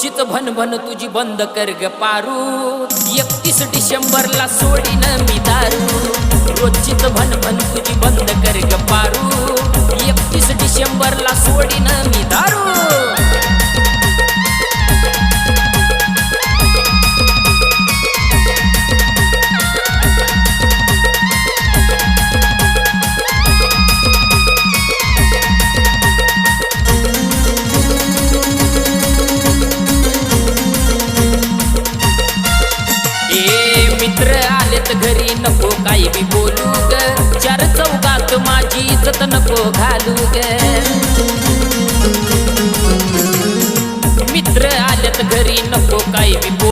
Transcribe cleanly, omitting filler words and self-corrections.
रोजचीच भनभन तुझी बंद कर ग पारू 31 डिसेंबरला सोडीन मी दारू रोजचीच भनभन तुझी बंद कर ग पारू 31 डिसेंबरला सोडीन मी दारू घरी नको काही बी बोलू ग चार चौकात माझी इज्जत नको घालू ग